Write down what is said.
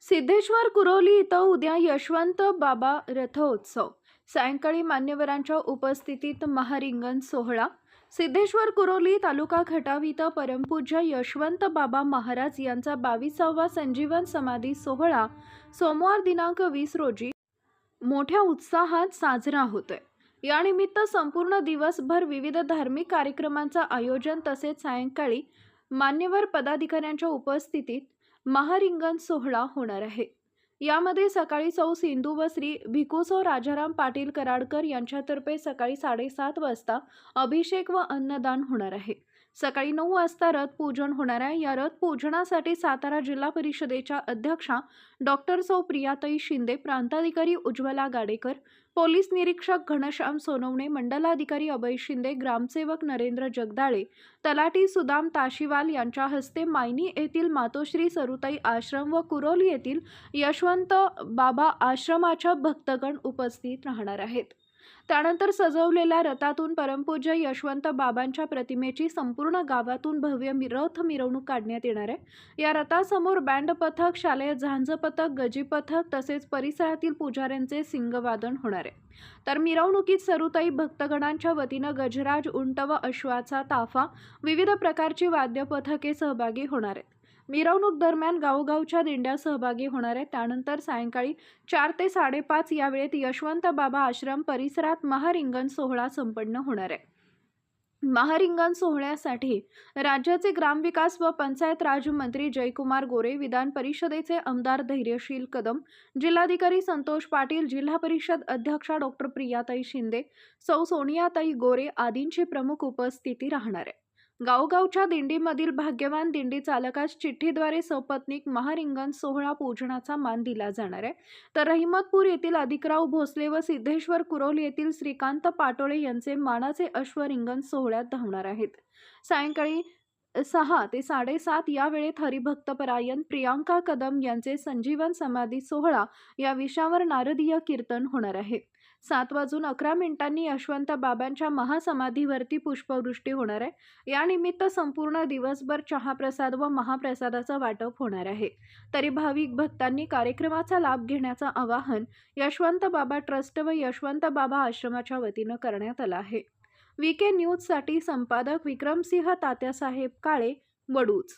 सिद्धेश्वर कुरोली इथं उद्या यशवंत बाबा रथोत्सव। सायंकाळी मान्यवरांच्या उपस्थितीत महारिंगण सोहळा। सिद्धेश्वर कुरोली तालुका खटाव इथं परमपूज्य यशवंत बाबा महाराज यांचा 22वा संजीवन समाधी सोहळा सोमवार दिनांक 20 रोजी मोठ्या उत्साहात साजरा होतोय। या निमित्त संपूर्ण दिवसभर विविध धार्मिक कार्यक्रमांचं आयोजन तसेच सायंकाळी मान्यवर पदाधिकाऱ्यांच्या उपस्थितीत महारिंगण सोहळा होणार आहे। यामध्ये सकाळी सौ सिंधू व श्री भिकुसो राजाराम पाटील कराडकर यांच्यातर्फे सकाळी 7:30 वाजता अभिषेक व अन्नदान होणार आहे। सकाळी 9 वाजता रथ पूजन होणार आहे। या रथ पूजनासाठी सातारा जिल्हा परिषदेच्या अध्यक्षा डॉक्टर सौ प्रियाताई शिंदे, प्रांताधिकारी उज्ज्वला गाडेकर, पोलीस निरीक्षक घनश्याम सोनवणे, मंडलाधिकारी अभय शिंदे, ग्रामसेवक नरेंद्र जगदाळे, तलाठी सुदाम ताशीवाल यांच्या हस्ते मायनी येथील मातोश्री सरुताई आश्रम व कुरोली येथील यशवंत बाबा आश्रमाच्या भक्तगण उपस्थित राहणार आहेत। त्यानंतर सजवलेल्या रथातून परमपूज्य यशवंत बाबांच्या प्रतिमेची संपूर्ण गावातून भव्य रथ मिरवणूक काढण्यात येणार आहे। या रथासमोर बँड पथक, शालेय झांज पथक, गजी पथक तसेच परिसरातील पुजाऱ्यांचे सिंगवादन होणार आहे। तर मिरवणुकीत सरुताई भक्तगणांच्या वतीनं गजराज, उंट व अश्वाचा ताफा, विविध प्रकारची वाद्य पथके सहभागी होणार आहेत। मिरवणूक दरम्यान गावोगावच्या दिंड्या सहभागी होणार आहेत। त्यानंतर सायंकाळी 4 ते 5:30 या वेळेत यशवंत बाबा आश्रम परिसरात महारिंगण सोहळा संपन्न होणार आहे। महारिंगण सोहळ्यासाठी राज्याचे ग्रामविकास व पंचायत राज मंत्री जयकुमार गोरे, विधान परिषदेचे आमदार धैर्यशील कदम, जिल्हाधिकारी संतोष पाटील, जिल्हा परिषद अध्यक्षा डॉक्टर प्रियाताई शिंदे, सौ सोनियाताई गोरे आदींची प्रमुख उपस्थिती राहणार आहे। गावगावच्या दिंडीमधील भाग्यवान दिंडी चालकास चिठ्ठीद्वारे सपत्नीक महारिंगण सोहळा पूजनाचा मान दिला जाणार आहे। तर रहिमतपूर येथील अधिकराव भोसले व सिद्धेश्वर कुरोली येथील श्रीकांत पाटोळे यांचे मानाचे अश्व रिंगण सोहळ्यात धावणार आहेत। सायंकाळी 6 ते 7:30 या वेळेत हरिभक्तपरायण प्रियांका कदम यांचे संजीवन समाधी सोहळा या विषयावर नारदीय कीर्तन होणार आहे। 7:11 यशवंत बाबांच्या महासमाधीवरती पुष्पवृष्टी होणार आहे। या निमित्त संपूर्ण दिवसभर चहा प्रसाद व महाप्रसादाचं वाटप होणार आहे। तरी भाविक भक्तांनी कार्यक्रमाचा लाभ घेण्याचं आवाहन यशवंत बाबा ट्रस्ट व यशवंत बाबा आश्रमाच्या वतीनं करण्यात आलं आहे। VK न्यूजसाठी संपादक विक्रमसिंह तात्यासाहेब काळे, वडूज।